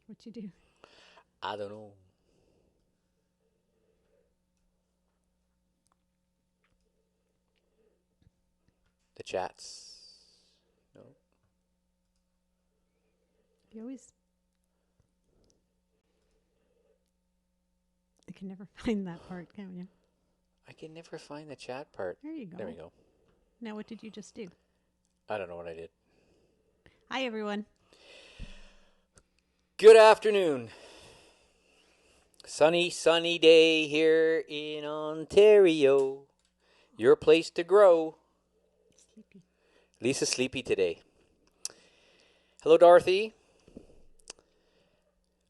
What you do? I don't know. The chats. No. You always. I can never find that part, can you? I can never find the chat part. There you There we go. go. Now, what did you just do? I don't know what I did. Hi, everyone. Good afternoon. Sunny day here in Ontario. Your place to grow. Sleepy. Lisa's sleepy today. Hello, Dorothy.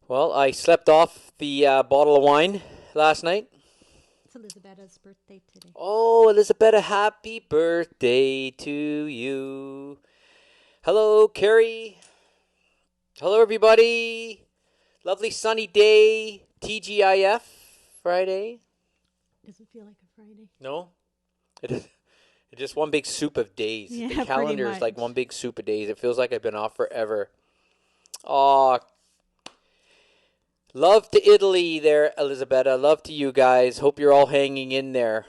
Well, I slept off the bottle of wine last night. It's Elizabeth's birthday today. Oh, Elizabeth, a happy birthday to you. Hello, Carrie. Hello, everybody. Lovely sunny day. TGIF Friday. Does it feel like a Friday? No? It is. It's just one big soup of days. Yeah, The pretty calendar is like much. one big soup of days. It feels like I've been off forever. Oh, love to Italy there, Elisabetta. Love to you guys. Hope you're all hanging in there.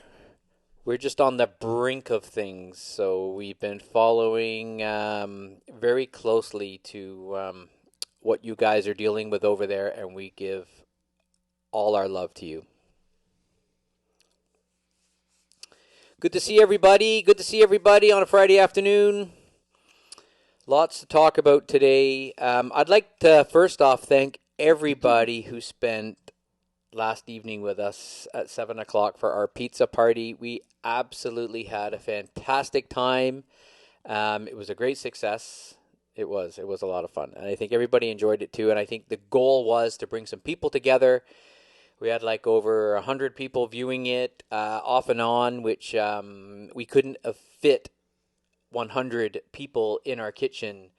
We're just on the brink of things, so we've been following very closely to what you guys are dealing with over there, and we give all our love to you. Good to see everybody. Good to see everybody on a Friday afternoon. Lots to talk about today. I'd like to first off thank everybody who spent last evening with us at 7 o'clock for our pizza party. We absolutely had a fantastic time. It was a great success. It was a lot of fun. And I think everybody enjoyed it too. And I think the goal was to bring some people together. We had like over 100 people viewing it off and on, which we couldn't have fit 100 people in our kitchen.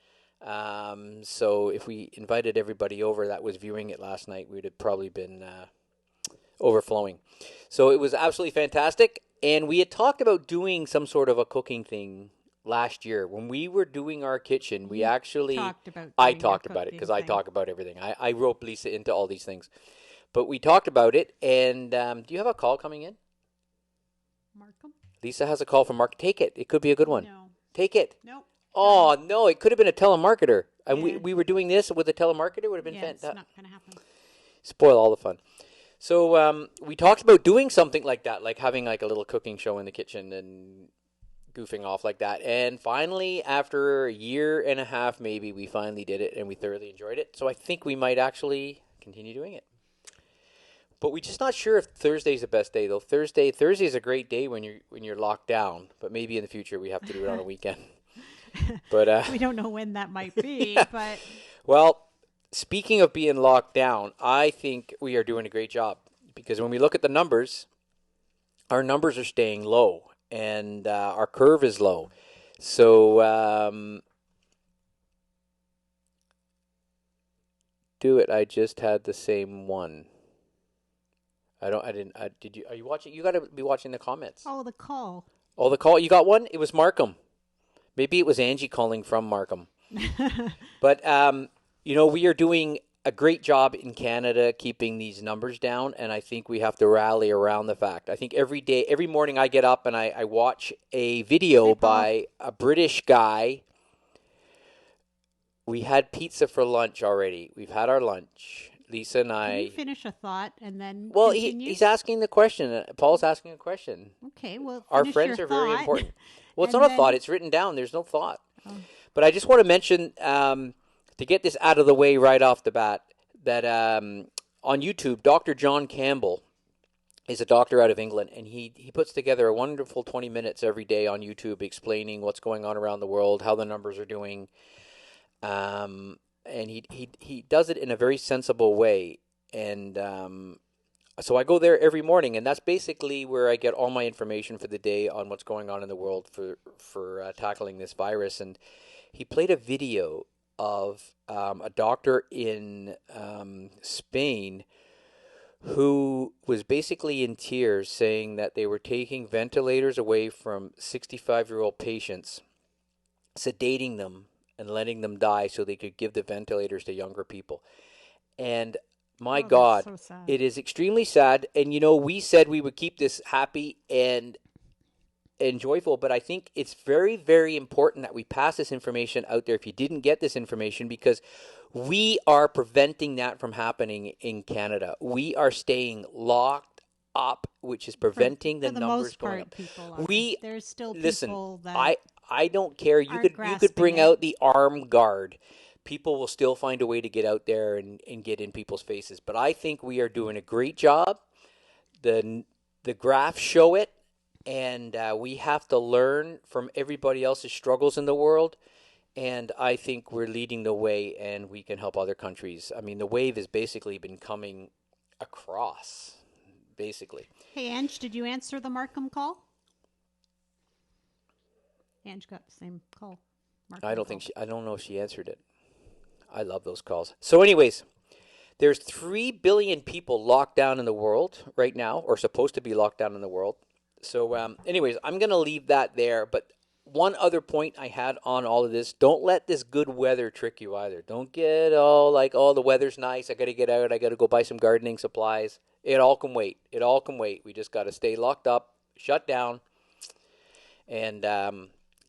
So if we invited everybody over that was viewing it last night, we'd have probably been overflowing. So it was absolutely fantastic. And we had talked about doing some sort of a cooking thing last year. When we were doing our kitchen, we actually, Talked about I doing your talked about it cooking because I thing. talk about everything. I rope Lisa into all these things. But we talked about it. And do you have a call coming in? Markham? Lisa has a call from Mark. Take it. It could be a good one. No. Take it. Nope. Oh, no, it could have been a telemarketer. And Yeah. we were doing this with a telemarketer. Would have been Yeah, it's fantastic. not going to happen. Spoil all the fun. So we talked about doing something like that, like having like a little cooking show in the kitchen and goofing off like that. And finally, after a year and a half, maybe, we finally did it and we thoroughly enjoyed it. So I think we might actually continue doing it. But we're just not sure if Thursday's the best day though. Thursday's a great day when you're locked down, but maybe in the future we have to do it on a weekend. But We don't know when that might be, yeah. but Well, speaking of being locked down, I think we are doing a great job because when we look at the numbers, our numbers are staying low and our curve is low. So do it. I just had the same one. I don't. I didn't. Did you? Are you watching? You got to be watching the comments. oh, the call. Oh, the call. You got one. It was Markham. Maybe it was Angie calling from Markham. But we are doing a great job in Canada keeping these numbers down, and I think we have to rally around the fact. I think every morning I get up and I watch a video Hey, Paul. by a British guy. We had pizza for lunch already. We've had our lunch. Lisa and Can you I. finish a thought and then Well, continue? he's asking the question. Paul's asking a question. Okay, well, Our finish friends your are very thought. important. Well, it's And not a thought. then- It's written down. There's no thought. Oh. But I just want to mention, to get this out of the way right off the bat, that on YouTube, Dr. John Campbell is a doctor out of England, and he puts together a wonderful 20 minutes every day on YouTube explaining what's going on around the world, how the numbers are doing. And he does it in a very sensible way. And so I go there every morning, and that's basically where I get all my information for the day on what's going on in the world for tackling this virus. And he played a video of a doctor in Spain who was basically in tears saying that they were taking ventilators away from 65-year-old patients, sedating them and letting them die so they could give the ventilators to younger people. And my Oh, that's God, so sad. it is extremely sad. And we said we would keep this happy and joyful, but I think it's very, very important that we pass this information out there if you didn't get this information, because we are preventing that from happening in Canada. We are staying locked up, which is preventing the For the numbers most going part, up. people are. We There's still listen, people that I don't care. You aren't could grasping bring it. out the armed guard. People will still find a way to get out there and get in people's faces. But I think we are doing a great job. The graphs show it, and we have to learn from everybody else's struggles in the world. And I think we're leading the way, and we can help other countries. I mean, the wave has basically been coming across, basically. Hey, Ange, did you answer the Markham call? Ange got the same call. Markham I don't call. think I don't know if she answered it. I love those calls. So, anyways, there's 3 billion people locked down in the world right now, or supposed to be locked down in the world. So, anyways, I'm going to leave that there. But one other point I had on all of this: don't let this good weather trick you either. Don't get all like, oh, the weather's nice. I got to get out. I got to go buy some gardening supplies. It all can wait. It all can wait. We just got to stay locked up, shut down, and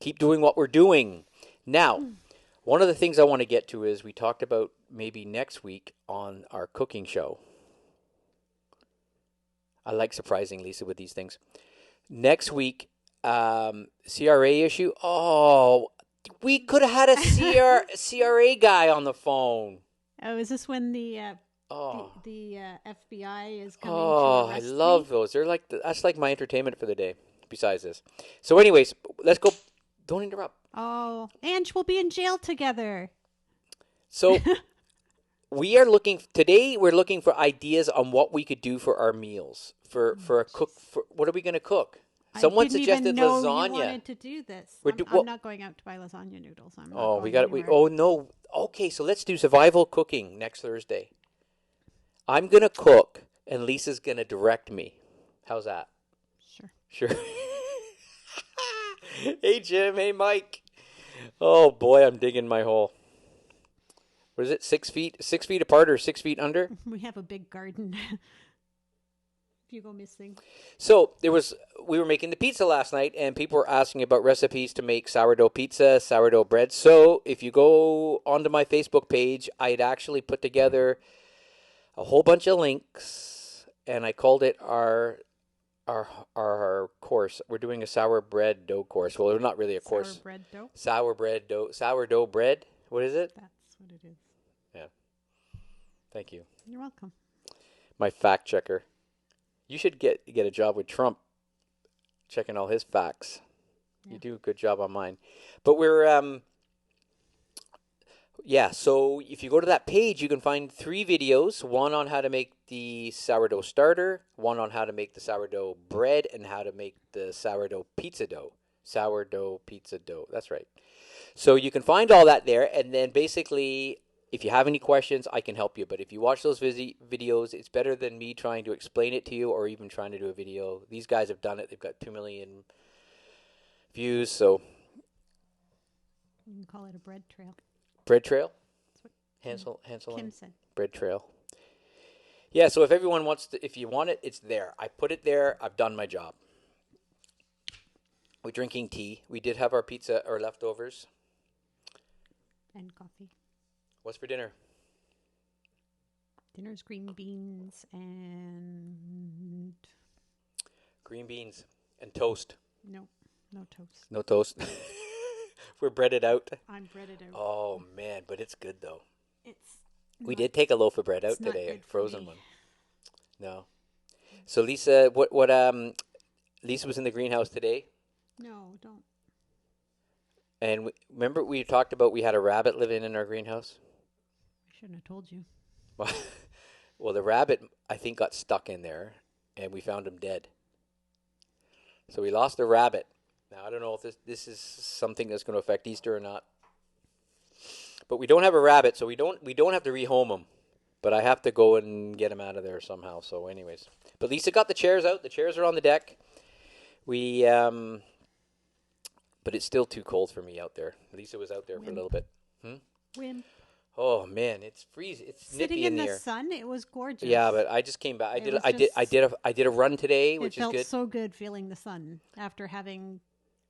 keep doing what we're doing. Now, one of the things I want to get to is we talked about maybe next week on our cooking show. I like surprising Lisa with these things. Next week, CRA issue. Oh, we could have had a CRA guy on the phone. Oh, is this when the Oh, FBI is coming to I arrest love me? those. They're like that's like my entertainment for the day. Besides this, so anyways, let's go. Don't interrupt. Oh, Ange, we'll be in jail together. So we are looking today. We're looking for ideas on what we could do for our meals. For a cook. For what are we going to cook? Someone I didn't suggested even know lasagna. you wanted to do this. We're I'm not going out to buy lasagna noodles. I'm not Oh, going we got we. anywhere. Oh no. Okay, so let's do survival cooking next Thursday. I'm gonna cook, and Lisa's gonna direct me. How's that? Sure. Sure. Hey Jim. Hey Mike. Oh boy, I'm digging my hole. What is it? 6 feet? 6 feet apart or 6 feet under? We have a big garden. If you go missing. So we were making the pizza last night, and people were asking about recipes to make sourdough pizza, sourdough bread. So if you go onto my Facebook page, I had actually put together a whole bunch of links, and I called it our course. We're doing a sour bread dough course. Well, it's not really a course. Sour bread dough. Sourdough bread. What is it? That's what it is. Yeah. Thank you. You're welcome. My fact checker. You should get a job with Trump, checking all his facts. Yeah. You do a good job on mine. But we're so if you go to that page, you can find 3 videos, one on how to make the sourdough starter, one on how to make the sourdough bread, and how to make the sourdough pizza dough. Sourdough pizza dough. That's right. So you can find all that there, and then basically, if you have any questions, I can help you. But if you watch those videos, it's better than me trying to explain it to you or even trying to do a video. These guys have done it. They've got 2 million views. So You can call it a bread trail. bread trail. That's what Hansel Kim and said. bread trail. Yeah. So if everyone wants to, if you want it, it's there. I put it there. I've done my job. We're drinking tea. We did have our pizza or leftovers. And coffee. What's for dinner? Dinner's green beans and Green beans and toast. no toast. No toast. We're breaded out. I'm breaded out. Oh man, but it's good though. It's We not- did take a loaf of bread out it's not today, a good for frozen me. one. No. So Lisa, what Lisa was in the greenhouse today, No, don't. and remember we talked about we had a rabbit living in our greenhouse. I shouldn't have told you. Well, the rabbit I think got stuck in there, and we found him dead. So we lost the rabbit. Now I don't know if this is something that's going to affect Easter or not. But we don't have a rabbit, so we don't have to rehome him. But I have to go and get him out of there somehow. So, anyways, but Lisa got the chairs out. The chairs are on the deck. We but it's still too cold for me out there. Lisa was out there for a little bit. Wimp. Oh man, it's freezing. It's Sitting nippy in in the here. sun, it was gorgeous. Yeah, but I just came back. It was just, I did a run today, it which is felt good. so good feeling the sun after having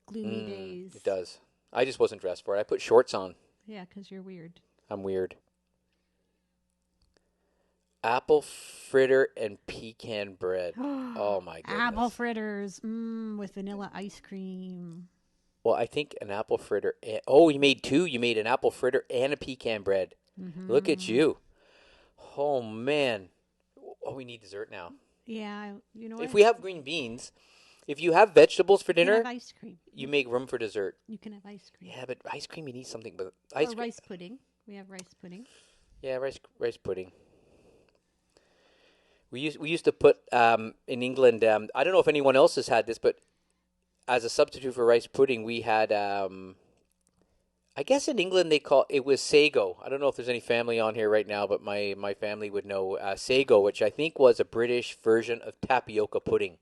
gloomy It days. does. I just wasn't dressed for it. I put shorts on. Yeah, because you're weird. I'm weird. Apple fritter and pecan bread. Oh my Apple goodness. fritters, with vanilla ice cream. Well, I think an apple fritter. Oh, you made two. You made an apple fritter and a pecan bread. Look at Mm-hmm. you. Oh man. Oh, we need dessert now. Yeah, you know If what? we have green beans, if you have vegetables for You can have dinner, ice cream. you make room for dessert. You can have ice cream. Yeah, but ice cream, you need something. But Or ice cream. rice pudding. We have rice pudding. Yeah, rice pudding. We used to put in England. I don't know if anyone else has had this, but as a substitute for rice pudding, we had. I guess in England they call it was sago. I don't know if there's any family on here right now, but my family would know sago, which I think was a British version of tapioca pudding.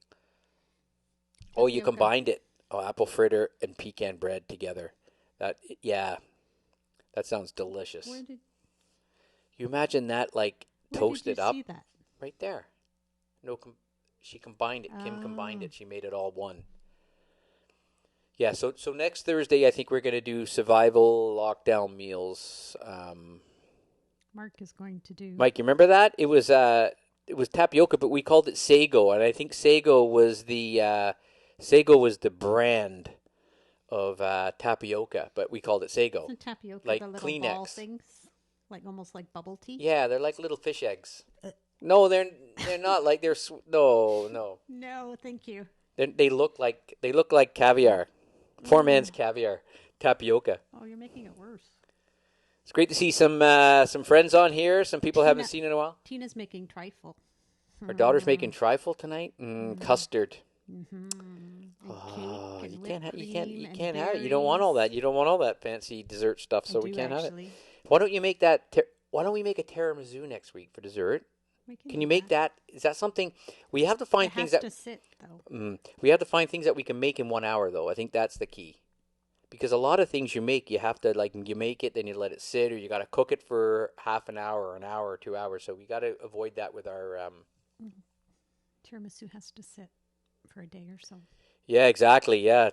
Oh, you Tapioca. combined it. Oh, apple fritter and pecan bread together. That yeah, that sounds delicious. Where did You imagine that like where did you toasted up see that? right there. No, she combined it. Kim combined Oh, it. She made it all one. Yeah. So next Thursday, I think we're gonna do survival lockdown meals. Mark is going to do. Mike, you remember that? It was tapioca, but we called it sago, and I think sago was the brand of tapioca, but we called it sago, Isn't tapioca like the little ball Kleenex. things? Like almost like bubble tea? Yeah, they're like little fish eggs. No, they're not like no. No, thank you. They look like caviar. Poor man's Ugh. caviar, tapioca. Oh, you're making it worse. It's great to see some friends on here. Some people I haven't Tina, seen in a while. Tina's making trifle. Our daughter's making trifle tonight. Custard. Mm-hmm. And Oh, cake and you whipped cream you and can't have it. You don't want all that. berries. You don't want all that fancy dessert stuff, I so we do can't have it. actually. Why don't you make that? Why don't we make a tiramisu next week for dessert? We can Can do you make that? Is that something we have to It find things has that to sit though. we have to find things that we can make in 1 hour though. I think that's the key. Because a lot of things you make, you have to like you make it, then you let it sit, or you got to cook it for half an hour, or an hour, or 2 hours. So we got to avoid that with our. Tiramisu has to sit for a day or so. Yeah, exactly. Yeah,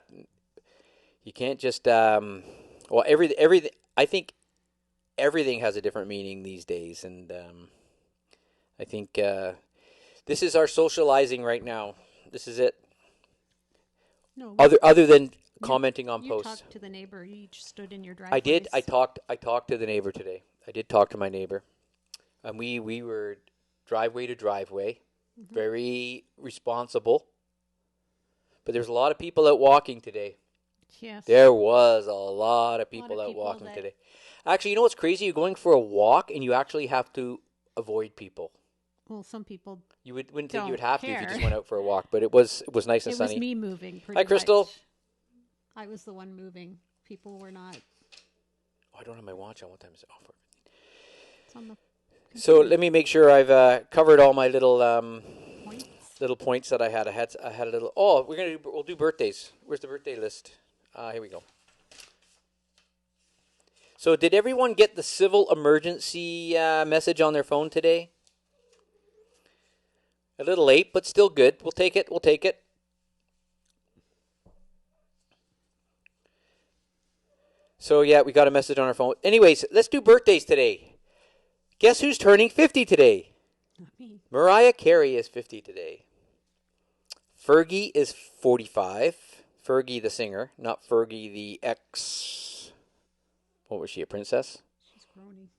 you can't just well everything. I think everything has a different meaning these days, and I think this is our socializing right now. This is it. No, Other than you, commenting on you posts. talked to the neighbor. You each stood in your I did. driveways. I talked to the neighbor today. I did talk to my neighbor, and we were driveway to driveway, very responsible. But there's a lot of people out walking today. Yes. There was a lot of A lot people of out people walking that today. Actually, you know what's crazy? You're going for a walk, and you actually have to avoid people. Well, some people Wouldn't think you would don't have to if you just care. went out for a walk. But it was nice and It was sunny. me moving pretty Hi, Crystal. much. I was the one moving. People were not. Oh, I don't have my watch on. What time is it? Oh, It's on the so computer. let me make sure I've covered all my Points. little points that I had. I had a little. Oh, we'll do birthdays. Where's the birthday list? Here we go. So did everyone get the civil emergency message on their phone today? A little late, but still good. We'll take it. We'll take it. So yeah, we got a message on our phone. Anyways, let's do birthdays today. Guess who's turning 50 today? Not me. Mariah Carey is 50 today. Fergie is 45. Fergie the singer, not Fergie the ex. What was she, a princess? She's groaning.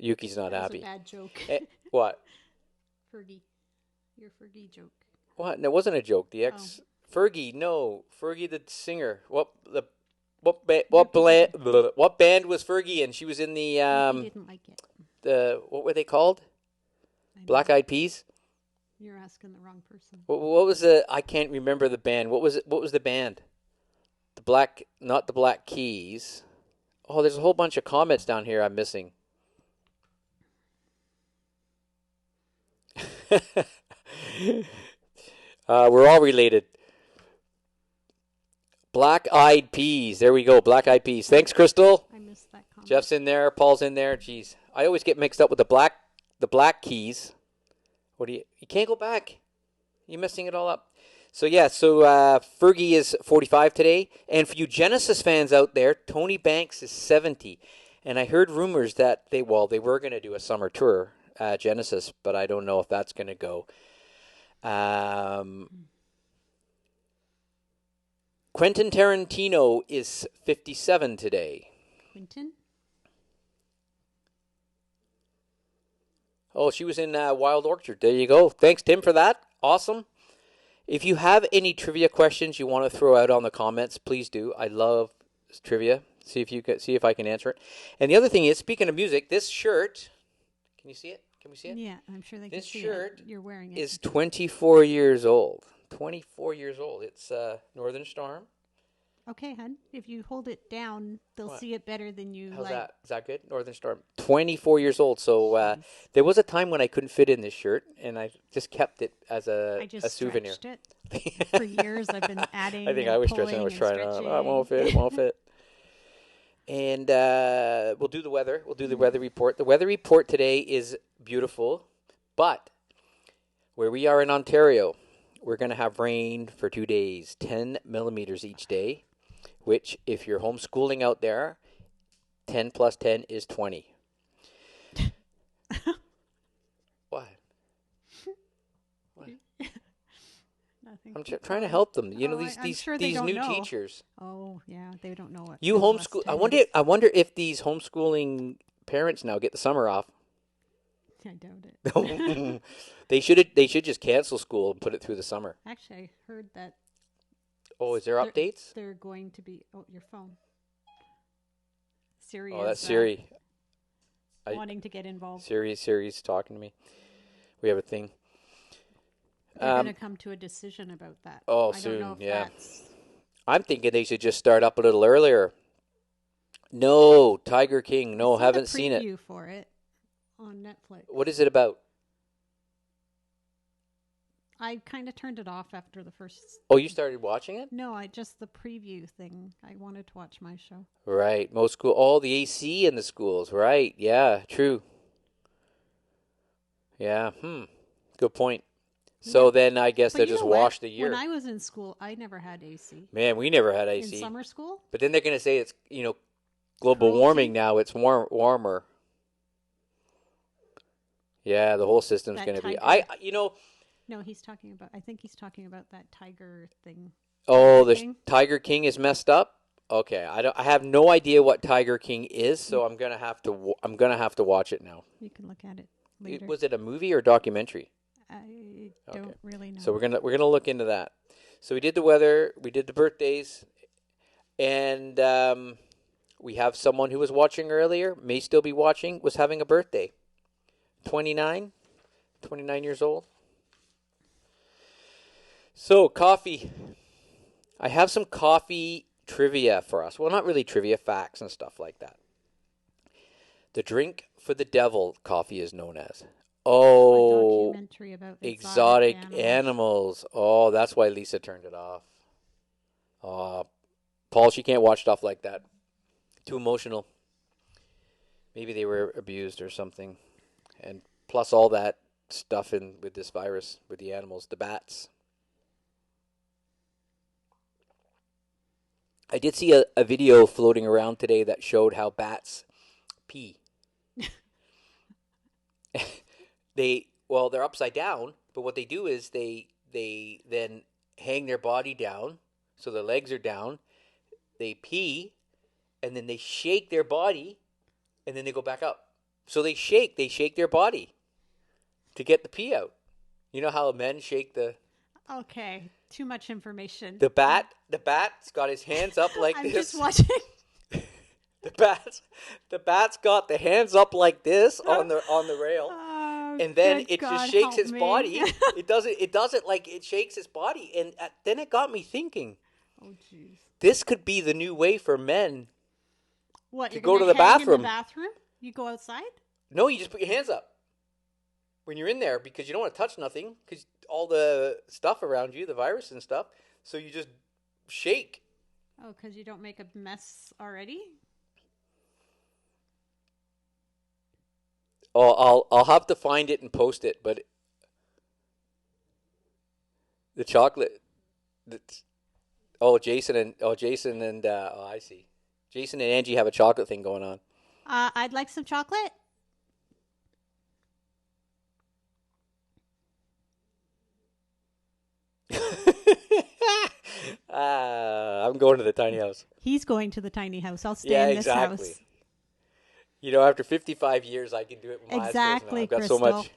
Yuki's not That was happy. a bad joke. What? Fergie. Your Fergie joke. What? No, it wasn't a joke. The ex. Fergie, no. Fergie the singer. What band was Fergie in? She was in the He didn't like it. what were they called? I know. Black Eyed Peas? You're asking the wrong person. What was the I can't remember the band. What was it? What was the band? The Black Not the Black Keys. Oh, there's a whole bunch of comments down here I'm missing. We're all related. Black Eyed Peas. There we go. Black Eyed Peas. Thanks, Crystal. I missed that comment. Jeff's in there. Paul's in there. Jeez, I always get mixed up with the Black Keys. What do you? You can't go back. You're messing it all up. So yeah. So Fergie is 45 today, and for you Genesis fans out there, Tony Banks is 70. And I heard rumors that they were going to do a summer tour, Genesis, but I don't know if that's going to go. Quentin Tarantino is 57 today. Quentin? Oh, she was in Wild Orchard. There you go. Thanks, Tim, for that. Awesome. If you have any trivia questions you want to throw out on the comments, please do. I love trivia. See if I can answer it. And the other thing is, speaking of music, this shirt. Can you see it? Can we see it? Yeah, I'm sure they can this see shirt it. You're wearing it. Is 24 years old. 24 years old. It's Northern Storm. Okay, hon. If you hold it down, they'll see it better than you. How's that? Is that good? Northern Storm. 24 years old. So there was a time when I couldn't fit in this shirt, and I just kept it as a souvenir. I just stretched it. For years, I've been adding. I think I was stretching. I was trying to. Oh, it won't fit. It won't fit. And we'll do the weather. We'll do the weather report. The weather report today is beautiful, but where we are in Ontario, we're going to have rain for 2 days, 10 millimeters each day, which, if you're homeschooling out there, 10 plus 10 is 20. What? What? Nothing. I'm trying to help them. You know, these new know. teachers. Oh, yeah, they don't know what. You homeschool. I wonder if these homeschooling parents now get the summer off. I doubt it. They should just cancel school and put it through the summer. Actually, I heard that. Oh, is there updates? They're going to be. Oh, your phone. Siri. Oh, that's Siri. Wanting to get involved. Siri's talking to me. We have a thing. They're going to come to a decision about that. Oh, I soon. don't know if Yeah. that's... I'm thinking they should just start up a little earlier. No, Tiger King. No, haven't seen it. Preview for it on Netflix. What is it about? I kind of turned it off after the first. Oh, you started watching it? No, just the preview thing. I wanted to watch my show. Right. Most school. Oh, the AC in the schools. Right. Yeah. True. Yeah. Good point. So then I guess they just wash the year. When I was in school, I never had AC. Man, we never had AC. In summer school? But then they're going to say it's, global warming now. It's warmer. Yeah, the whole system's going to be. No, he's talking about. I think he's talking about that tiger thing. Oh, the Tiger King is messed up. Okay, I have no idea what Tiger King is, so I'm gonna have to watch it now. You can look at it later. Was it a movie or documentary? I don't really know. So we're gonna look into that. So we did the weather, we did the birthdays, and we have someone who was watching earlier, may still be watching, was having a birthday. 29 years old. So, coffee. I have some coffee trivia for us. Well, not really trivia, facts and stuff like that. The drink for the devil, coffee is known as. Oh, a documentary about exotic animals. Oh, that's why Lisa turned it off. Paul, she can't watch stuff like that. Too emotional. Maybe they were abused or something. And plus all that stuff with this virus, with the animals, the bats. I did see a video floating around today that showed how bats pee. They're upside down, but what they do is they then hang their body down, so their legs are down. They pee, and then they shake their body, and then they go back up. So they shake their body to get the pee out. You know how men shake the... Okay, too much information. The bat's got his hands up like I'm this. just watching. The bat's got the hands up like this on the rail, and then it just shakes its body. It doesn't like it shakes its body, and then it got me thinking. Oh, jeez. This could be the new way for men. What? To go to the bathroom? In the bathroom? You go outside? No, you just put your hands up when you're in there because you don't want to touch nothing because all the stuff around you, the virus and stuff. So you just shake. Oh, because you don't make a mess already? Oh, I'll have to find it and post it. But the chocolate. That's, Jason and I see. Jason and Angie have a chocolate thing going on. I'd like some chocolate. I'm going to the tiny house. He's going to the tiny house. I'll stay Yeah, in this exactly. house. After 55 years, I can do it with my eyes closed now. Exactly, I've got so Crystal. much.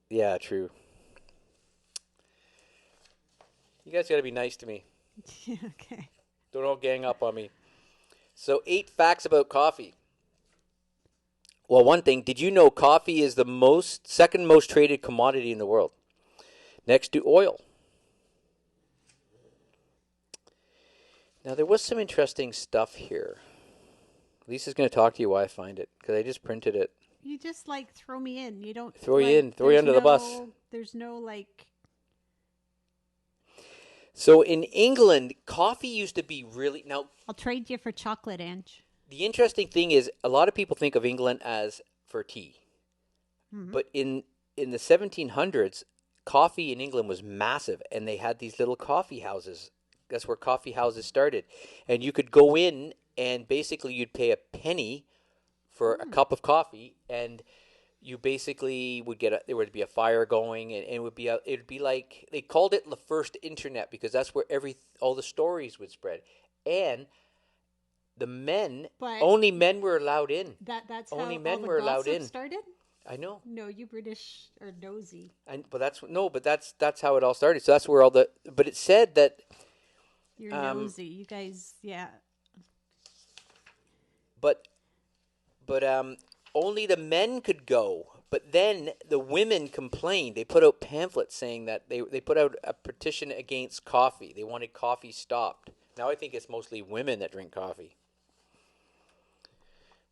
Yeah, true. You guys got to be nice to me. Okay. Don't all gang up on me. So, 8 facts about coffee. Well, one thing, did you know coffee is the second most traded commodity in the world, next to oil? Now, there was some interesting stuff here. Lisa's going to talk to you while I find it because I just printed it. You just like throw me in. You don't Throw you like. in, throw you under the bus. There's no like. So in England, coffee used to be really. Now, I'll trade you for chocolate, Ange. the interesting thing is a lot of people think of England as for tea. Mm-hmm. But in the 1700s, coffee in England was massive, and they had these little coffee houses. That's where coffee houses started. And you could go in, and basically you'd pay a penny for a cup of coffee, and you basically would there would be a fire going, and it would be like they called it the first internet because that's where all the stories would spread. And the men, But only men were allowed in. that's Only how men all the were allowed gossip in. started. I know. No, you British are nosy. But that's how it all started. So that's where but it said that You're nosy. You guys, yeah. but only the men could go. But then the women complained. They put out pamphlets saying that they put out a petition against coffee. They wanted coffee stopped. Now I think it's mostly women that drink coffee.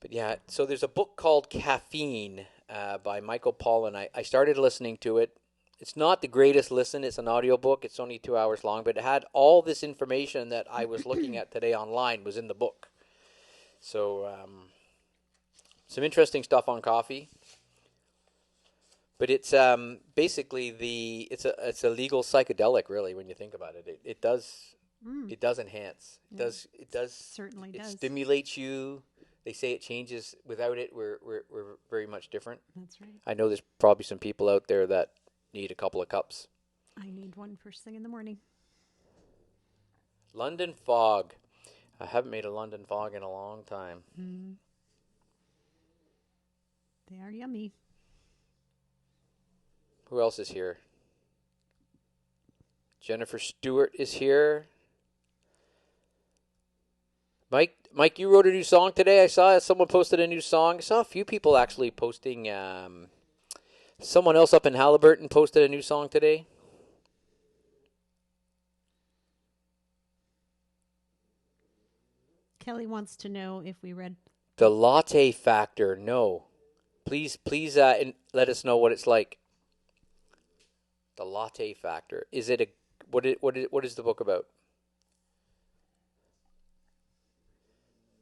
But yeah, so there's a book called Caffeine by Michael Pollan. I started listening to it. It's not the greatest listen. It's an audiobook. It's only 2 hours long, but it had all this information that I was looking at today online was in the book. So some interesting stuff on coffee. But it's basically it's a legal psychedelic, really, when you think about it. It does enhance. It does Certainly it does. stimulates you. They say it changes. Without it, we're very much different. That's right. I know there's probably some people out there that need a couple of cups. I need one first thing in the morning. London fog. I haven't made a London fog in a long time. Mm. They are yummy. Who else is here? Jennifer Stewart is here. Mike, you wrote a new song today. I saw someone posted a new song. I saw a few people actually posting. Someone else up in Halliburton posted a new song today. Kelly wants to know if we read The Latte Factor. No, please, let us know what it's like. The Latte Factor. Is it what is the book about?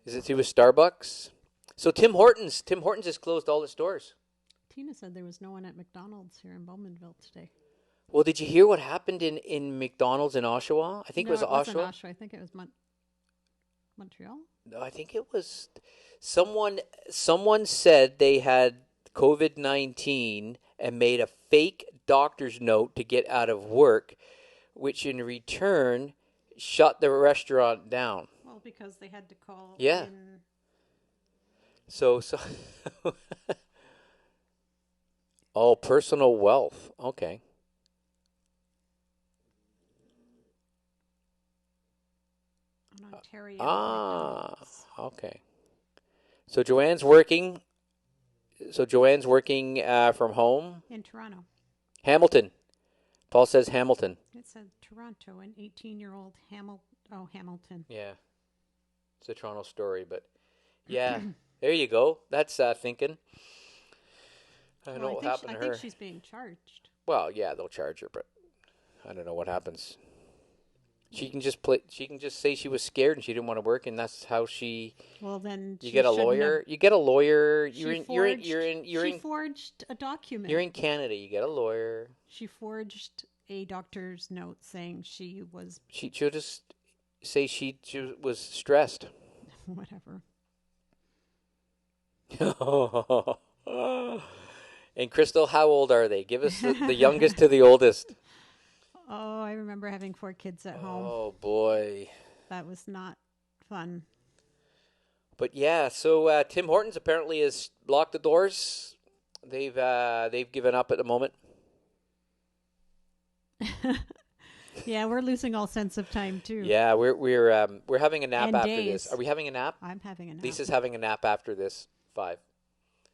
Is it to do with Starbucks? So Tim Hortons has closed all its stores. Tina said there was no one at McDonald's here in Bowmanville today. Well, did you hear what happened in McDonald's in Oshawa? I think it was Oshawa. Oshawa. I think it was Montreal. No, I think it was someone. Someone said they had COVID-19 and made a fake doctor's note to get out of work, which in return shut the restaurant down. Well, because they had to call. Yeah. In... So. Oh, personal wealth. Okay. An Ontario. McDonald's. Okay. So Joanne's working. From home. In Toronto. Hamilton. Paul says Hamilton. It said Toronto, an 18-year-old Hamilton. Yeah. It's a Toronto story, but yeah, there you go. That's thinking. I don't know what happened to her. I think she's being charged. Well, yeah, they'll charge her, but I don't know what happens. She can just play. She can just say she was scared and she didn't want to work, and that's how she. Well, then You she get a shouldn't have. lawyer. You get a lawyer. You're She in. You're in. forged. You're in. You're She in. forged a document. You're in Canada. You get a lawyer. She forged a doctor's note saying she was She'll just say she was stressed. whatever. And Crystal, how old are they? Give us the youngest to the oldest. Oh, I remember having 4 kids at home. Oh boy. That was not fun. But yeah, so Tim Hortons apparently has locked the doors. They've given up at the moment. Yeah, we're losing all sense of time too. Yeah, we're having a nap And after days. this. Are we having a nap? I'm having a nap. Lisa's having a nap after this. 5.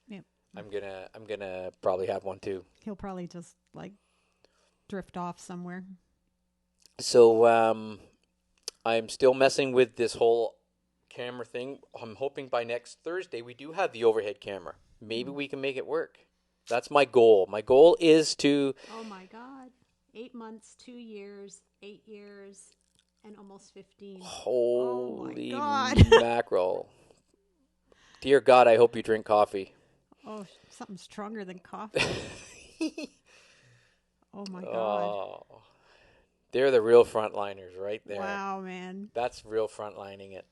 Yep. I'm gonna probably have one too. He'll probably just like drift off somewhere. So I'm still messing with this whole camera thing. I'm hoping by next Thursday we do have the overhead camera. Maybe we can make it work. That's my goal. My goal is to. Oh my God. 8 months, 2 years, 8 years, and almost 15. Holy oh my God. mackerel. Dear God, I hope you drink coffee. Oh, something stronger than coffee. Oh my God. Oh, they're the real frontliners right there. Wow, man. That's real frontlining it.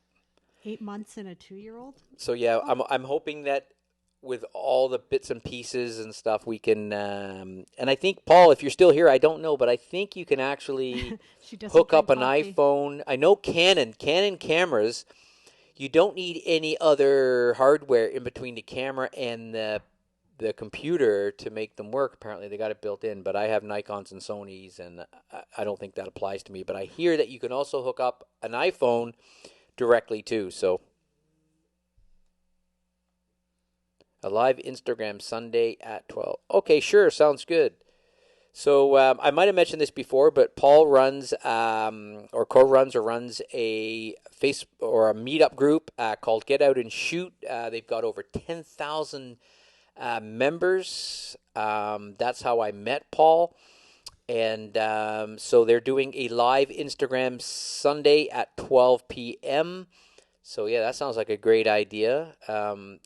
8 months and a 2-year-old? So yeah, I'm hoping that with all the bits and pieces and stuff we can and I think Paul, if you're still here, I don't know, but I think you can actually She doesn't hook up drink an coffee. iPhone. I know Canon cameras, you don't need any other hardware in between the camera and the computer to make them work. Apparently they got it built in, but I have Nikons and Sonys and I don't think that applies to me, but I hear that you can also hook up an iPhone directly too. So a live Instagram Sunday at 12. Okay, sure, sounds good. So I might have mentioned this before, but Paul runs or co-runs or runs a face or a meetup group called Get Out and Shoot. They've got over 10,000 members. That's how I met Paul. And so they're doing a live Instagram Sunday at 12 p.m. So yeah, that sounds like a great idea.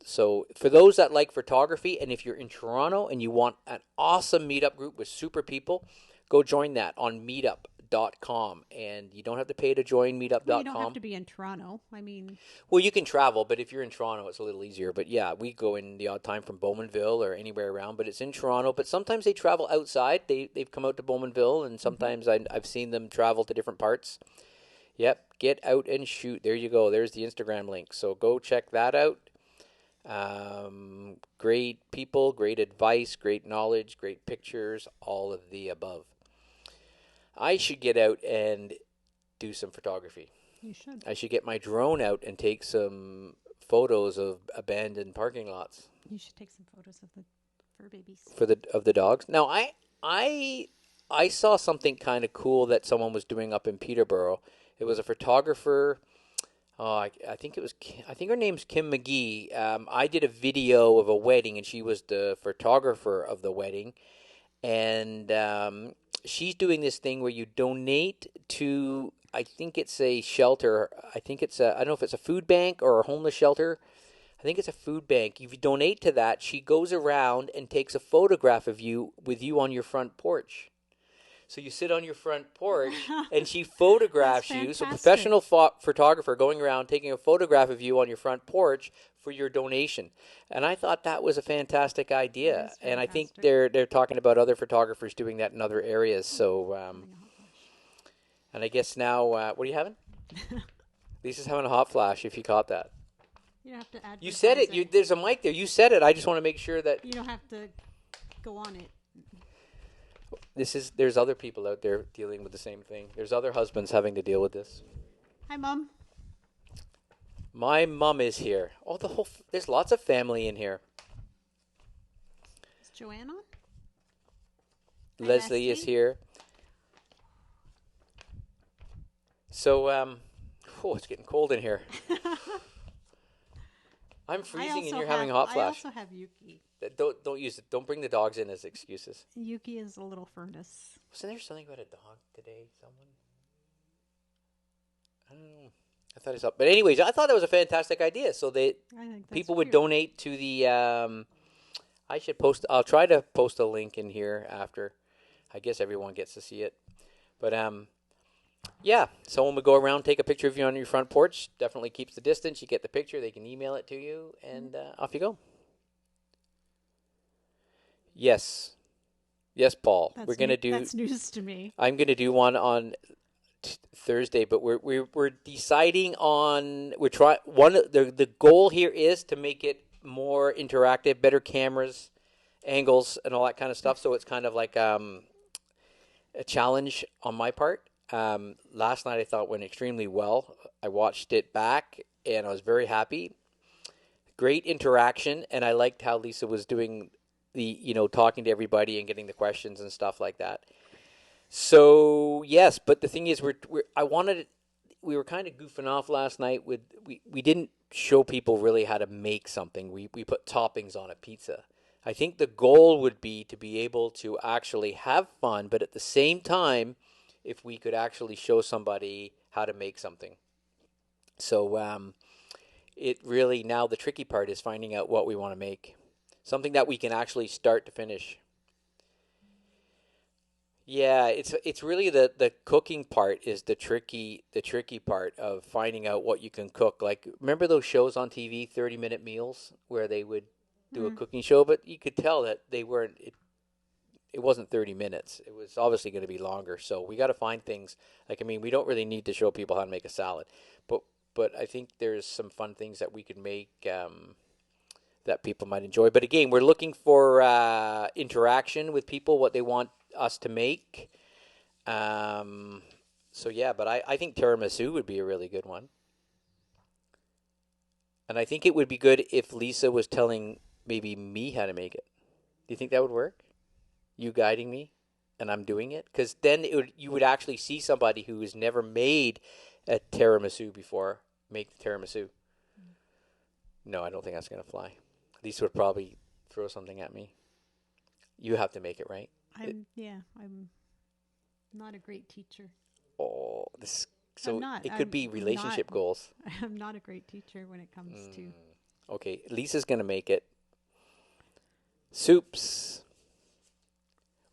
So for those that like photography, and if you're in Toronto and you want an awesome meetup group with super people, go join that on meetup.com. And you don't have to pay to join meetup.com. Well, you don't have to be in Toronto. I mean, Well, you can travel, but if you're in Toronto, it's a little easier. But yeah, we go in the odd time from Bowmanville or anywhere around, but it's in Toronto. But sometimes they travel outside. They've come out to Bowmanville, and sometimes I've seen them travel to different parts. Yep, Get Out and Shoot. There you go. There's the Instagram link. So go check that out. Great people, great advice, great knowledge, great pictures, all of the above. I should get out and do some photography. you should. I should get my drone out and take some photos of abandoned parking lots You should take some photos of the fur babies. of the dogs. Now I saw something kind of cool that someone was doing up in Peterborough. It was a photographer. I think her name's Kim McGee. I did a video of a wedding, and she was the photographer of the wedding. And she's doing this thing where you donate to, I think it's a shelter. I don't know if it's a food bank or a homeless shelter. I think it's a food bank. If you donate to that, she goes around and takes a photograph of you with you on your front porch. So you sit on your front porch, and she photographs you. So professional photographer going around taking a photograph of you on your front porch for your donation. And I thought that was a fantastic idea. And I think they're talking about other photographers doing that in other areas. So, and I guess now, what are you having? Lisa's having a hot flash. If you caught that, You don't have to advertise you said it. There's a mic there. You said it. I just want to make sure that You don't have to go on it. there's other people out there dealing with the same thing. There's other husbands having to deal with this. Hi, Mom. My mom is here. Oh, there's lots of family in here. Is Joanne on? Leslie is here. So, it's getting cold in here. I'm freezing and you're having a hot flash. I also have Yuki. Don't use it. Don't bring the dogs in as excuses. Yuki is a little furnace. Wasn't there something about a dog today? Someone? I don't know. I thought I saw, but anyways, I thought that was a fantastic idea. So they I think that's people would cute. donate to the. I should post. I'll try to post a link in here after. I guess everyone gets to see it. But yeah, someone would go around, take a picture of you on your front porch. Definitely keeps the distance. You get the picture. They can email it to you, and off you go. Yes, yes, Paul. We're That's gonna new. do. That's news to me. I'm gonna do one on Thursday, but we're deciding on we're trying one. The goal here is to make it more interactive, better cameras, angles, and all that kind of stuff. So it's kind of like a challenge on my part. Last night I thought went extremely well. I watched it back and I was very happy. Great interaction, and I liked how Lisa was doing the talking to everybody and getting the questions and stuff like that. So yes, but the thing is, I wanted we were kind of goofing off last night with we didn't show people really how to make something. We put toppings on a pizza. I think the goal would be to be able to actually have fun, but at the same time, if we could actually show somebody how to make something. So it really now the tricky part is finding out what we want to make, something that we can actually start to finish. Yeah, it's really the cooking part is the tricky part of finding out what you can cook. Like remember those shows on TV, 30-minute meals, where they would do a Mm. cooking show, but you could tell that they weren't it wasn't 30 minutes. It was obviously going to be longer. So we got to find things like I mean, we don't really need to show people how to make a salad, but I think there's some fun things that we could make that people might enjoy. But again, we're looking for interaction with people, what they want us to make. Um, so yeah, but I think tiramisu would be a really good one. And I think it would be good if Lisa was telling maybe me how to make it. Do you think that would work? You guiding me and I'm doing it? Because then you would actually see somebody who has never made a tiramisu before make the tiramisu. No, I don't think that's going to fly. Lisa would probably throw something at me. You have to make it, right? I'm not a great teacher. Oh, this I'm so not. it could I'm be not. relationship goals. I'm not a great teacher when it comes to. Okay, Lisa's gonna make it. Soups.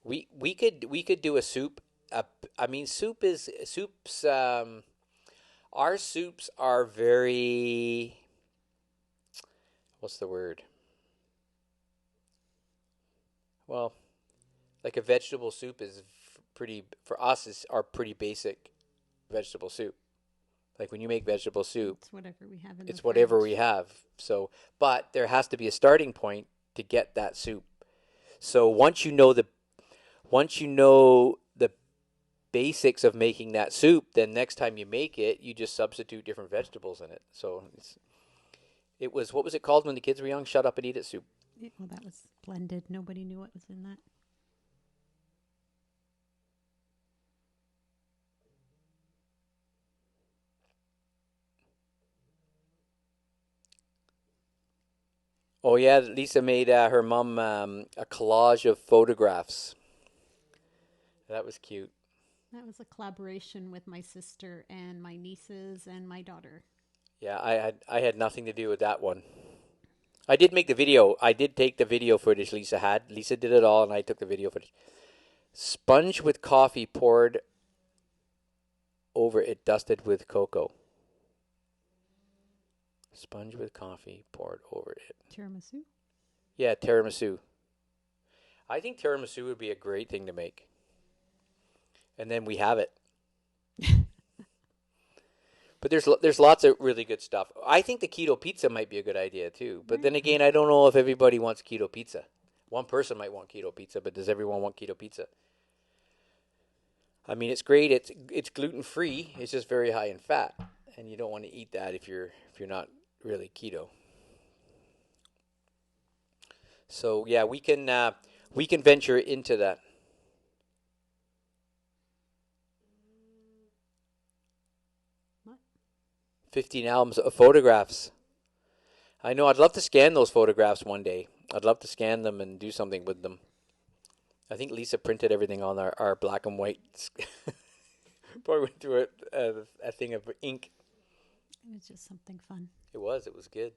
We could do a soup. I mean, soups. Our soups are very. What's the word? Well, like a vegetable soup is pretty for us is our pretty basic vegetable soup. Like when you make vegetable soup, It's whatever we have in the it's whatever we fridge. have. So, but there has to be a starting point to get that soup. So once you know the basics of making that soup, then next time you make it, you just substitute different vegetables in it. So it was what was it called when the kids were young? Shut up and eat it soup. Well, that was blended. Nobody knew what was in that. Oh yeah, Lisa made her mom a collage of photographs. That was cute. That was a collaboration with my sister and my nieces and my daughter. Yeah, I had nothing to do with that one. I did make the video. I did take the video footage Lisa had. Lisa did it all, and I took the video footage. Sponge with coffee poured over it, dusted with cocoa. Sponge with coffee poured over it. Tiramisu? Yeah, tiramisu. I think tiramisu would be a great thing to make. And then we have it. But there's lots of really good stuff. I think the keto pizza might be a good idea too. But Right. then again, I don't know if everybody wants keto pizza. One person might want keto pizza, but does everyone want keto pizza? I mean, it's great. It's gluten free. It's just very high in fat, and you don't want to eat that if you're not really keto. So yeah, we can venture into that. 15 albums of photographs. I know. I'd love to scan those photographs one day. I'd love to scan them and do something with them. I think Lisa printed everything on our black and white Probably went through a thing of ink. It was just something fun. It was. It was good.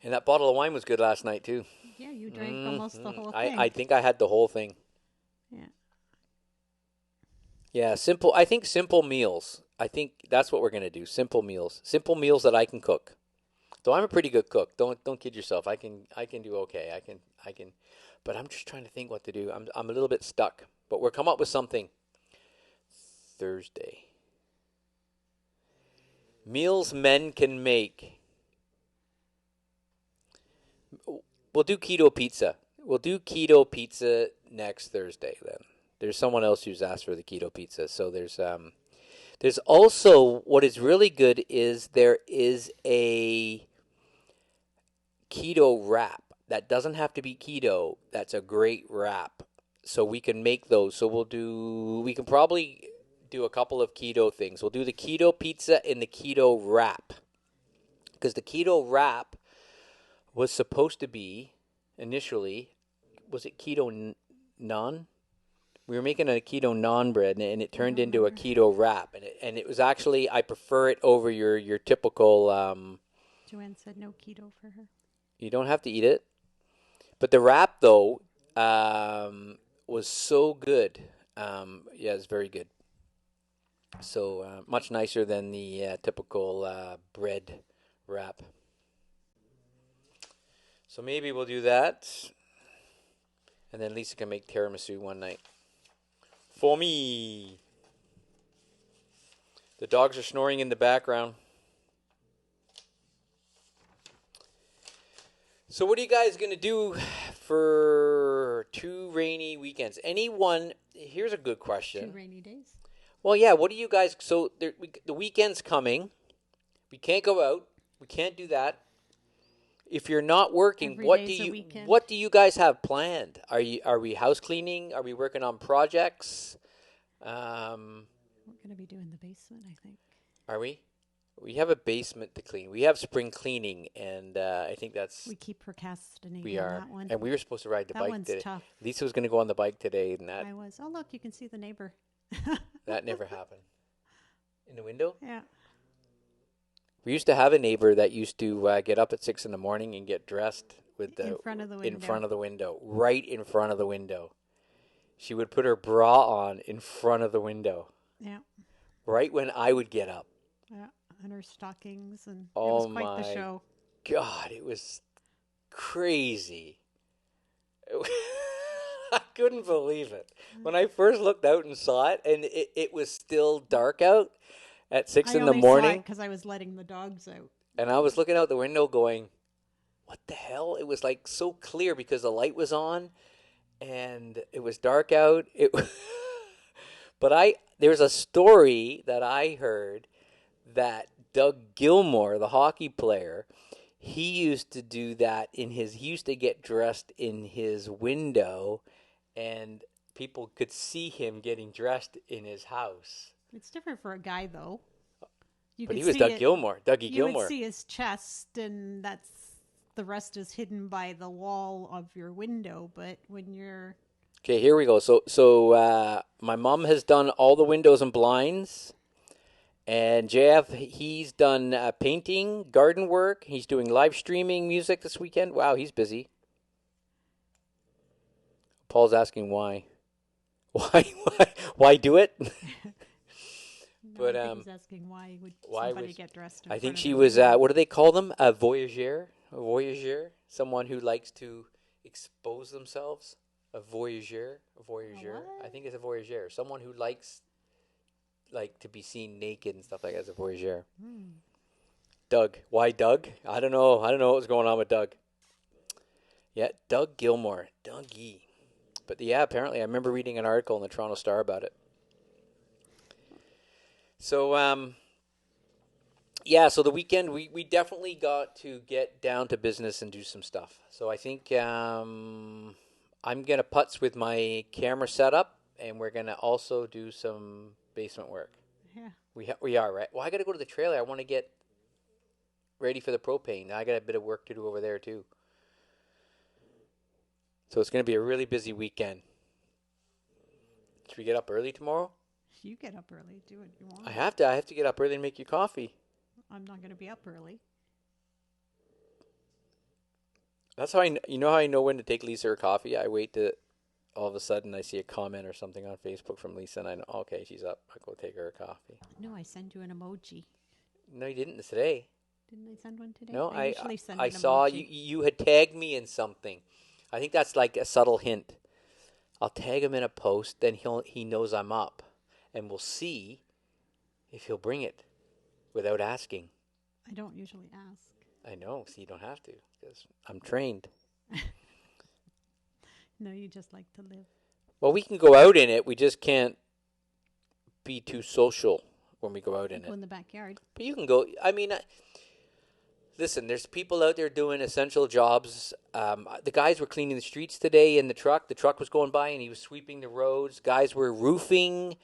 And that bottle of wine was good last night too. Yeah, you drank almost the whole I thing. I think I had the whole thing. Yeah. Yeah, simple. I think simple meals. I think that's what we're gonna do. Simple meals. Simple meals that I can cook. Though I'm a pretty good cook. Don't kid yourself. I can do okay. I can. But I'm just trying to think what to do. I'm a little bit stuck. But we'll come up with something Thursday. Meals men can make. We'll do keto pizza. We'll do keto pizza next Thursday then. There's someone else who's asked for the keto pizza. So there's also what is really good is there is a keto wrap that doesn't have to be keto. That's a great wrap. So we can make those. So we can probably do a couple of keto things. We'll do the keto pizza and the keto wrap. Because the keto wrap was supposed to be initially, was it keto naan? We were making a keto naan bread, and it turned into a keto wrap, and it was actually I prefer it over your typical. Joanne said no keto for her. You don't have to eat it, but the wrap though was so good. Yeah, it's very good. So much nicer than the typical bread wrap. So maybe we'll do that. And then Lisa can make tiramisu one night. For me. The dogs are snoring in the background. So what are you guys going to do for 2 rainy weekends? Here's a good question. 2 rainy days. Well, yeah, what do you guys, so the weekend's coming. We can't go out. We can't do that. If you're not working, Every day's a weekend. what do you guys have planned? Are we house cleaning? Are we working on projects? We're going to be doing the basement, I think. Are we? We have a basement to clean. We have spring cleaning, and I think We keep procrastinating we on are. that one. And we were supposed to ride the That bike one's today. tough. Lisa was going to go on the bike today, and I was. Oh, look, you can see the neighbor. that never happened. In the window? Yeah. We used to have a neighbor that used to get up at 6 in the morning and get dressed with In front of the window. in front of the window, right in front of the window. She would put her bra on in front of the window. Yeah. Right when I would get up. Yeah. And her stockings, and Oh, it was quite the show. God, it was crazy. I couldn't believe it. When I first looked out and saw it, and it was still dark out at 6 in the morning. Because I was letting the dogs out. And I was looking out the window going, what the hell? It was like so clear because the light was on and it was dark out. But there's a story that I heard that Doug Gilmore, the hockey player, he used to do that he used to get dressed in his window and people could see him getting dressed in his house. It's different for a guy, though. But he was Doug Gilmore. Dougie you Gilmore. You would see his chest, and the rest is hidden by the wall of your window. But when you're... Okay, here we go. So my mom has done all the windows and blinds. And JF, he's done painting, garden work. He's doing live streaming music this weekend. Wow, he's busy. Paul's asking why. Why do it? But I think he's asking why would somebody get dressed in I think front she of was, what do they call them? A voyageur? A voyageur? Someone who likes to expose themselves? A voyageur? A voyageur? I think it's a voyageur. Someone who likes to be seen naked and stuff like that as a voyageur. Doug. Why Doug? I don't know. I don't know what was going on with Doug. Yeah, Doug Gilmore. Dougie. But yeah, apparently I remember reading an article in the Toronto Star about it. So, yeah, so the weekend, we definitely got to get down to business and do some stuff. So I think I'm going to putz with my camera setup, and we're going to also do some basement work. Yeah. We are, right? Well, I got to go to the trailer. I want to get ready for the propane. I got a bit of work to do over there, too. So it's going to be a really busy weekend. Should we get up early tomorrow? You get up early. Do what you want. I have to. I have to get up early and make you coffee. I'm not going to be up early. That's how you know how I know when to take Lisa her coffee? I wait to all of a sudden I see a comment or something on Facebook from Lisa and I know, okay, she's up. I go take her a coffee. No, I send you an emoji. No, you didn't today. Didn't I send one today? No, I usually send I an saw emoji. you had tagged me in something. I think that's like a subtle hint. I'll tag him in a post, then he knows I'm up, and we'll see if he'll bring it without asking. I don't usually ask. I know, so you don't have to because I'm trained. No, you just like to live. Well, we can go out in it. We just can't be too social when we go out in Go it. in the backyard. But you can go. I mean, listen, there's people out there doing essential jobs. The guys were cleaning the streets today in the truck. The truck was going by and he was sweeping the roads. Guys were roofing.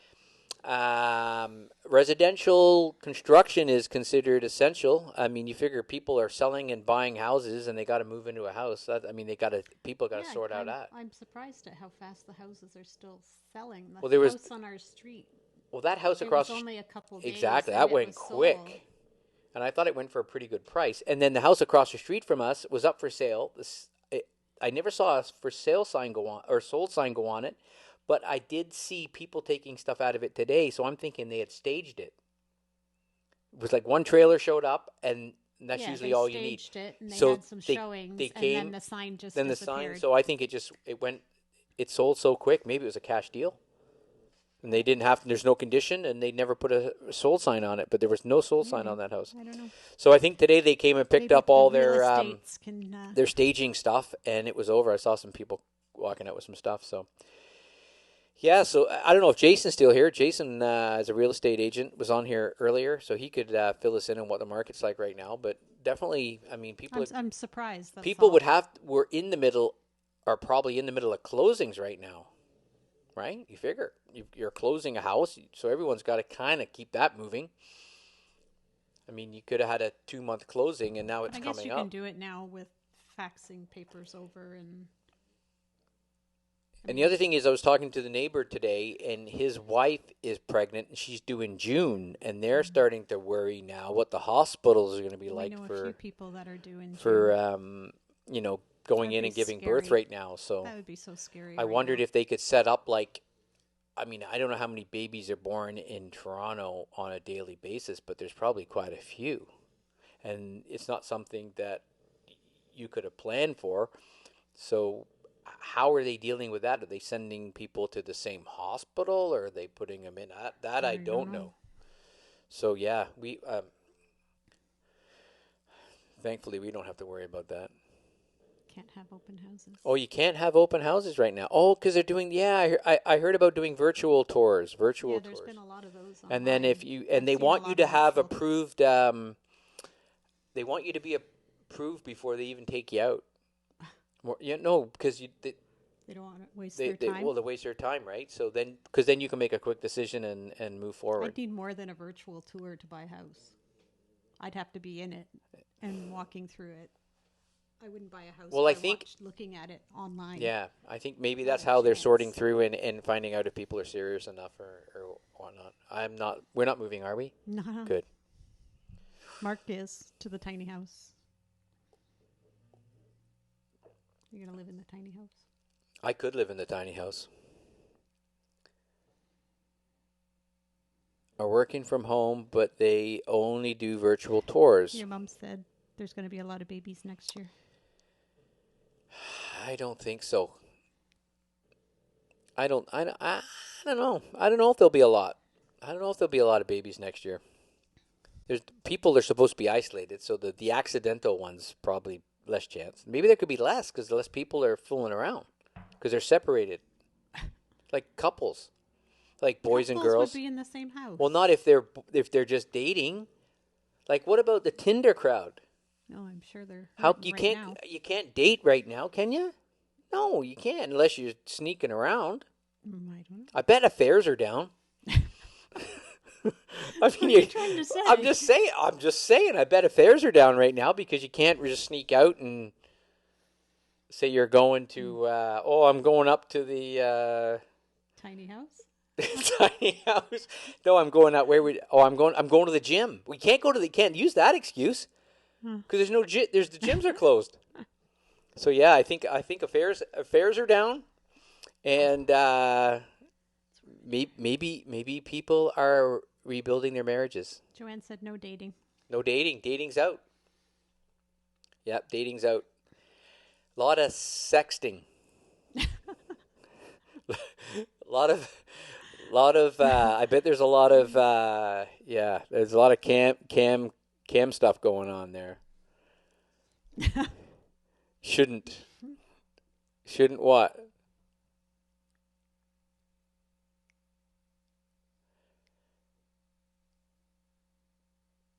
Residential construction is considered essential. I mean, you figure people are selling and buying houses and they got to move into a house. People got to sort out that. I'm surprised at how fast the houses are still selling. The Well, there was house on our street. Well, that house It across was only a couple days. exactly and that it went was quick. sold. And I thought it went for a pretty good price. And then the house across the street from us was up for sale. I never saw a for sale sign go on or sold sign go on it, but I did see people taking stuff out of it today. So I'm thinking they had staged it. It was like one trailer showed up, and that's usually all you need. They staged it, and they So had some they showings, came, and then the sign just disappeared. So I think it sold so quick. Maybe it was a cash deal. And they didn't have, there's no condition, and they never put a sold sign on it, but there was no sold sign on that house. I don't know. So I think today they came and picked Maybe up all the real their estates their staging stuff, and it was over. I saw some people walking out with some stuff. So yeah, so I don't know if Jason's still here. Jason, as a real estate agent, was on here earlier, so he could fill us in on what the market's like right now. But definitely, I mean, I'm surprised. That's people all. are probably in the middle of closings right now. Right? You figure you're closing a house, so everyone's got to kind of keep that moving. I mean, you could have had a 2-month closing, and now it's coming up. I guess you can do it now with faxing papers over and. And the other thing is, I was talking to the neighbor today, and his wife is pregnant, and she's due in June, and they're starting to worry now what the hospitals are going to be like know for a few people that are due in June. Going in and giving birth right now. So that would be so scary. I wondered if they could set up I don't know how many babies are born in Toronto on a daily basis, but there's probably quite a few. And it's not something that you could have planned for. So how are they dealing with that? Are they sending people to the same hospital, or are they putting them in? That I don't know. So yeah, we thankfully we don't have to worry about that. Can't have open houses. Oh, you can't have open houses right now. Oh, because they're doing. Yeah, I heard about doing virtual tours. There's been a lot of those. And then they want you to have approved. They want you to be approved before they even take you out. Because they don't want to waste their time. They waste their time, right? So because then you can make a quick decision and move forward. I'd need more than a virtual tour to buy a house. I'd have to be in it and walking through it. I wouldn't buy a house. Well, I think looking at it online. Yeah, I think maybe that's how they're sorting through and finding out if people are serious enough or whatnot. We're not moving, are we? No. Good. Mark is to the tiny house. You're gonna live in the tiny house. I could live in the tiny house. Are working from home, but they only do virtual tours. Your mom said there's going to be a lot of babies next year. I don't think so. I don't know. I don't know if there'll be a lot. I don't know if there'll be a lot of babies next year. People are supposed to be isolated, so the accidental ones probably less chance. Maybe there could be less because less people are fooling around because they're separated, like couples, like boys and girls. Would be in the same house. Well, not if they're just dating. Like, what about the Tinder crowd? No, I'm sure they're. You can't date right now, can you? No, you can't unless you're sneaking around. I don't know. I bet affairs are down. What are you trying to say? I'm just saying. I bet affairs are down right now because you can't just sneak out and Say you're going to. I'm going up to the Tiny house. tiny house. No, I'm going out where we. Oh, I'm going. I'm going to the gym. We can't go to the. Can't use that excuse Hmm. because there's no gym. There's the gyms are closed. So yeah, I think affairs are down, and maybe people are rebuilding their marriages. Joanne said no dating. No dating. Dating's out. Yep, dating's out. A lot of sexting. A lot of. I bet there's a lot of. Yeah, there's a lot of cam stuff going on there. Shouldn't what?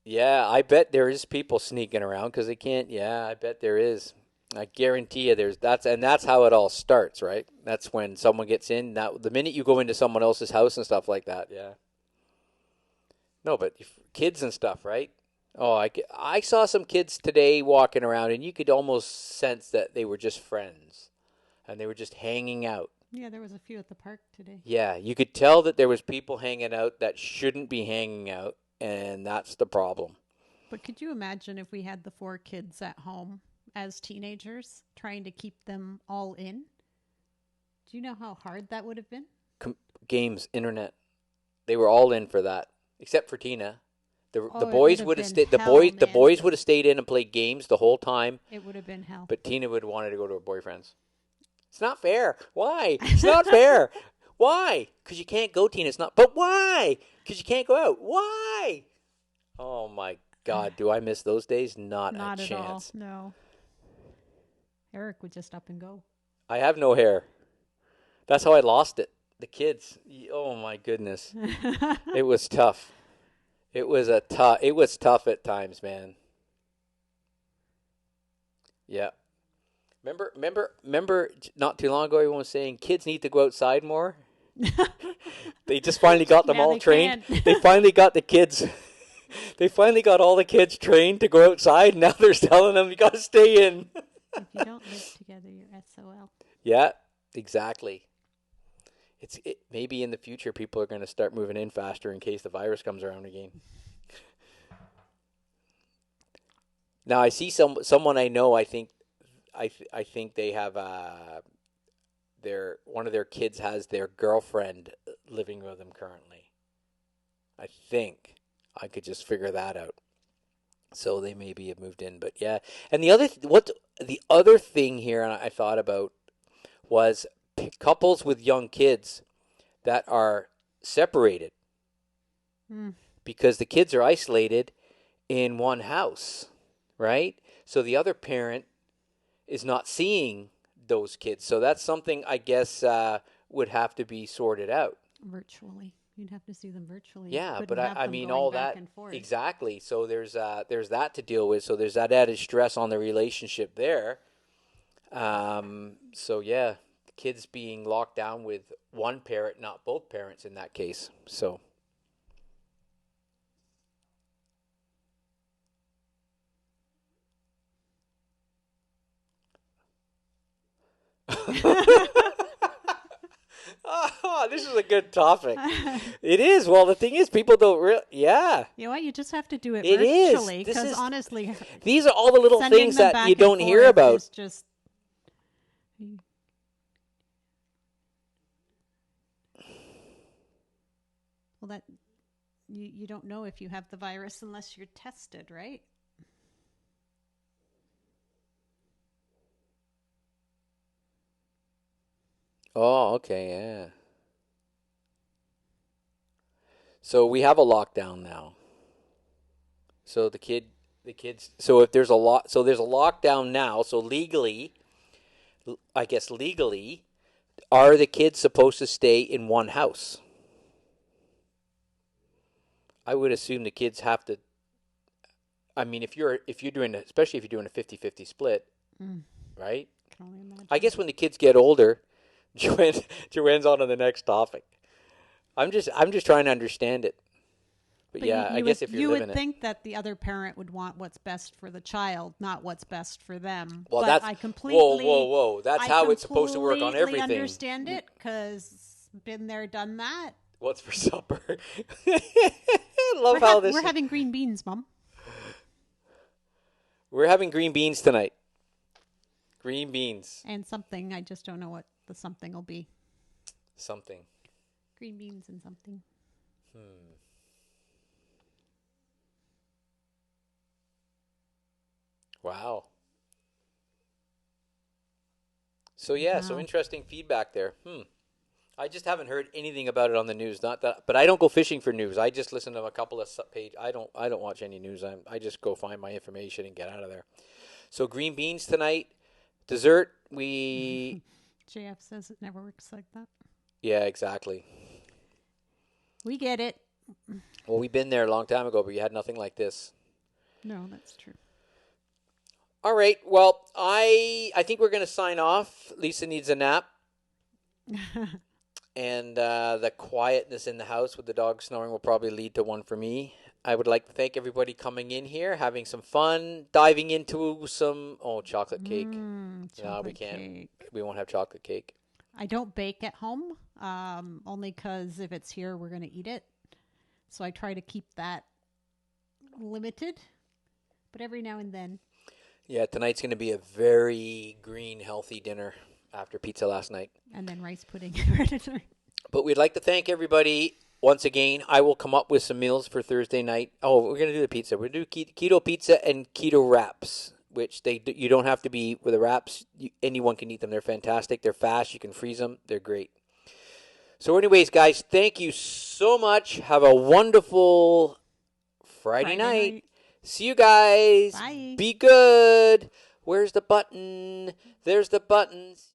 Yeah, I bet there is people sneaking around because they can't. Yeah, I bet there is. I guarantee you, that's how it all starts, right? That's when someone gets in. Now, the minute you go into someone else's house and stuff like that, yeah. No, but kids and stuff, right? Oh, I saw some kids today walking around, and you could almost sense that they were just friends, and they were just hanging out. Yeah, there was a few at the park today. Yeah, you could tell that there was people hanging out that shouldn't be hanging out, and that's the problem. But could you imagine if we had the 4 kids at home as teenagers, trying to keep them all in? Do you know how hard that would have been? Games, internet, they were all in for that, except for Tina. The It boys would would have have been stayed. The hell, the man. boys would have stayed in and played games the whole time, It would have been hell. but Tina would have wanted to go to her boyfriend's. It's not fair. Why? It's not fair. Why? Because you can't go, Tina. It's not. But why? Because you can't go out. Why? Oh my God, do I miss those days? Not Not a at all. chance. No. Eric would just up and go. I have no hair. That's how I lost it. The kids. Oh my goodness. It was tough. It was tough at times, man. Yeah. Remember not too long ago everyone was saying kids need to go outside more? They just finally got them Yeah, all they trained. can. They finally got the kids. They finally got all the kids trained to go outside. Now they're telling them you got to stay in. If you don't live together, you're SOL. Yeah, exactly. Maybe in the future people are going to start moving in faster in case the virus comes around again. Now I see someone I know. I think they have their one of their kids has their girlfriend living with them currently. I think I could just figure that out. So they maybe have moved in, but yeah. And the other thing here I thought about was couples with young kids that are separated Mm. because the kids are isolated in one house, right? So the other parent is not seeing those kids. So that's something I guess would have to be sorted out. Virtually. You'd have to see them virtually. Yeah, Couldn't but have I them mean going all back that and forth. exactly. So there's that to deal with. So there's that added stress on the relationship there. So yeah, the kids being locked down with one parent, not both parents in that case. So oh, this is a good topic. It is. Well, the thing is, people don't really. Yeah, You know what? You just have to do it it is. virtually because honestly, These are all the little sending things them that back you and don't hear forth about. is just. Well, that you don't know if you have the virus unless you're tested, right? Oh, okay, yeah. So we have a lockdown now. So the kids. So if there's a lot, so there's a lockdown now. So legally, I guess legally, are the kids supposed to stay in one house? I would assume the kids have to. I mean, if you're doing, especially if you're doing a 50-50 split, Mm, right? can only imagine. I guess when the kids get older, Joanne's on to the next topic. I'm just trying to understand it. But But yeah, I you guess would if you're you living would it. think that the other parent would want what's best for the child, not what's best for them. Well, But that's whoa, whoa, whoa. That's I how it's supposed to work on completely everything. understand it because been there, done that. What's for supper? Love how this. We're having green beans, Mom, We're having green beans tonight. Green beans. and something. I just don't know what the something will be. Something. Green beans and something. Wow. So yeah, so Wow. interesting feedback there. I just haven't heard anything about it on the news. Not that, but I don't go fishing for news. I just listen to a couple of page. I don't watch any news. I just go find my information and get out of there. So green beans tonight. Dessert. We JF says it never works like that. yeah, exactly. We get it. Well, we've been there a long time ago, but you had nothing like this. No, that's true. All right. Well, I think we're going to sign off. Lisa needs a nap. And the quietness in the house with the dog snoring will probably lead to one for me. I would like to thank everybody coming in here, having some fun, diving into some chocolate cake. No, we Chocolate can't. cake. We won't have chocolate cake. I don't bake at home, only because if it's here, we're going to eat it. So I try to keep that limited, but every now and then. Yeah, tonight's going to be a very green, healthy dinner after pizza last night. And then rice pudding. But we'd like to thank everybody once again. I will come up with some meals for Thursday night. Oh, we're going to do the pizza. We're going to do keto pizza and keto wraps, which you don't have to be with the wraps. Anyone can eat them. They're fantastic. They're fast. You can freeze them. They're great. So anyways, guys, thank you so much. Have a wonderful Friday night. See you guys. Bye. Be good. Where's the button? There's the buttons.